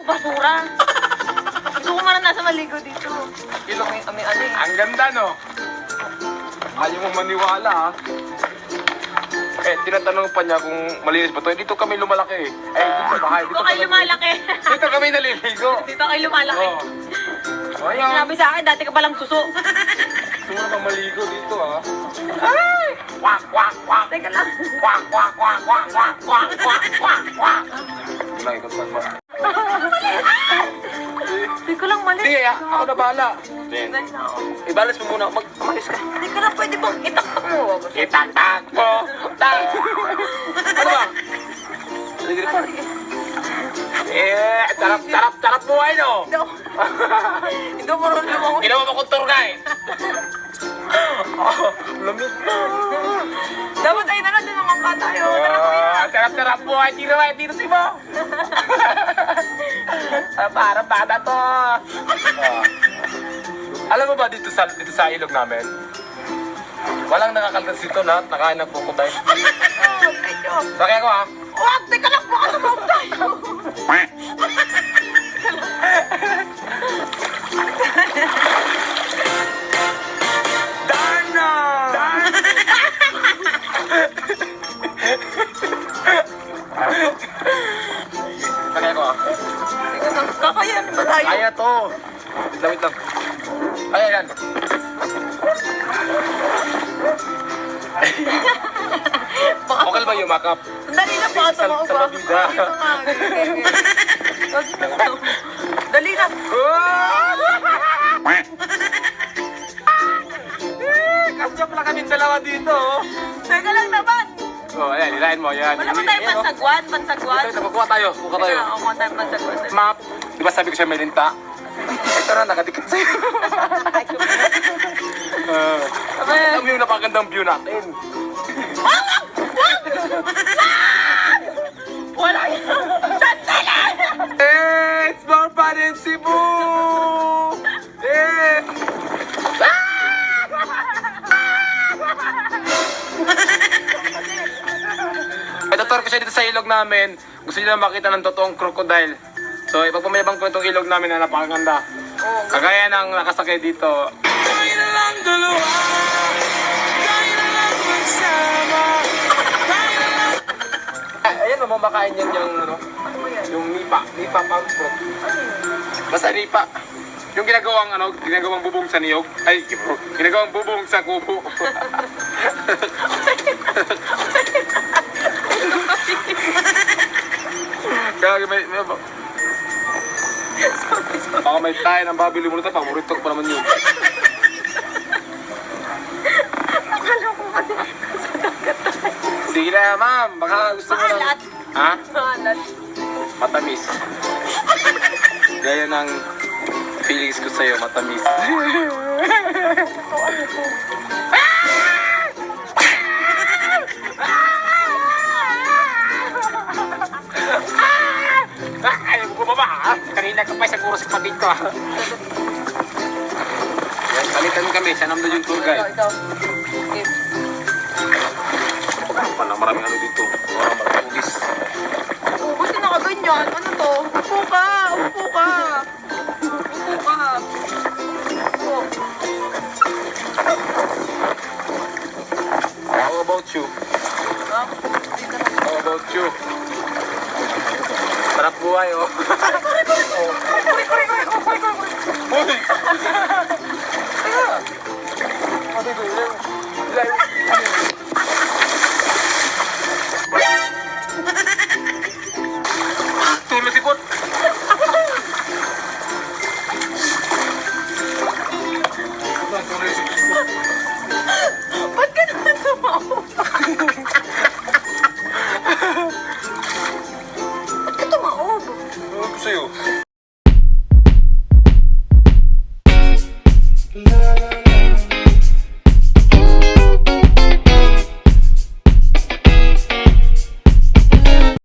basura. Gusto ko man nasa maligo dito. Ilong may ano eh. Ang ganda, no? Ayaw mo maniwala, ha? Eh, tinatanong pa niya kung malinis ba to. Dito kami lumalaki, eh. Dito sa bahay. Dito kayo lumalaki. Dito kami naliligo. Dito kayo lumalaki. Oh. Oh, ayan. Sinabi sa akin, dati ka palang suso. Gusto mo na maligo dito, ha? Ay! Kwak, kwak, kwak. Teka lang. Kwak, kwak, kwak, kwak, kwak, kwak, kwak, kwak, kwak. Lang, ikaw pa. Teka lang, mali. Sige, ako na bahala. Then, ibalas mo muna. Umalis ka. Teka lang, pwede bang itaktak mo? Itaktak mo! Tak! Ano ba? Sige pa. Tarap buhay, no? Hindi mo rin lumangon. Ginawa mo kong tour guide. Lamig. Dapat ay na doon naman ka tayo. Tara ko yun. Tarap buhay. Dito si Mo. Para bata to. Alam mo ba dito sa ilog namin? Walang nakakaltas dito lahat. Nakain ng crocodile. Medyo. Bakit ako, ha? Wag, teka lang, baka lumog tayo. Darna! Bakit ako, ha? Teka lang, kakayanin ba tayo? Kaya to. Wait lang. Kaya yan. Okay ba yung makeup? Dali na pa, Sa tumawa pa. babida. Dito nga. Dali na. Kasya pala kaming dalawa dito. Teka lang naman. Oh, ayan, ilahin mo. Yan. Wala ba tayo pansagwan? Pansagwan? Ito, kuha tayo. Kuha tayo. Ako mo tayo pansagwan. Map. Di ba sabi ko siya may linta? Ito na, nakadikit sa'yo. Ang yung napakagandang view natin. Wala yan. Sandali! It's more fun in Cebu! Eh! Ito tour ko siya dito sa ilog namin. Gusto niyo na makita ng totoong crocodile. So ipagpamayabang ko itong ilog namin na napakaganda. Kagaya ng nakasakay dito. Kaya na lang dalawa. Kaya na lang magsama. Ayan, mamakain yan yung ano. Yung nipa. Nipa pamprok. Basta nipa. Yung ginagawang bubong sa niyog. Ay, ginagawang bubong sa kubo. Kaya baka may tayo ng babili mo na ito. Paborito ko pa naman yun. Akala ko kasi Sige na, ma'am. Baka gusto mo lang. Maalat. Ha? Maalat. Matamis. Gaya ng feelings ko sa'yo, matamis. Ayaw ko ba ha? Kanina ka pa siguro sa pagin ko, ha? Yan, palitan kami. Siya naman yung tour guide. Ito. Pala, maraming ano dito. Maraming ugis. Ubus na nakaganyan. Ano to? Upo ka! Upo ka! Upo ka! Upo. How about you? Ha? Dito na. How about you? Sarap buhay, oh. Uy! Tulog si Pot! Tulog si Pot!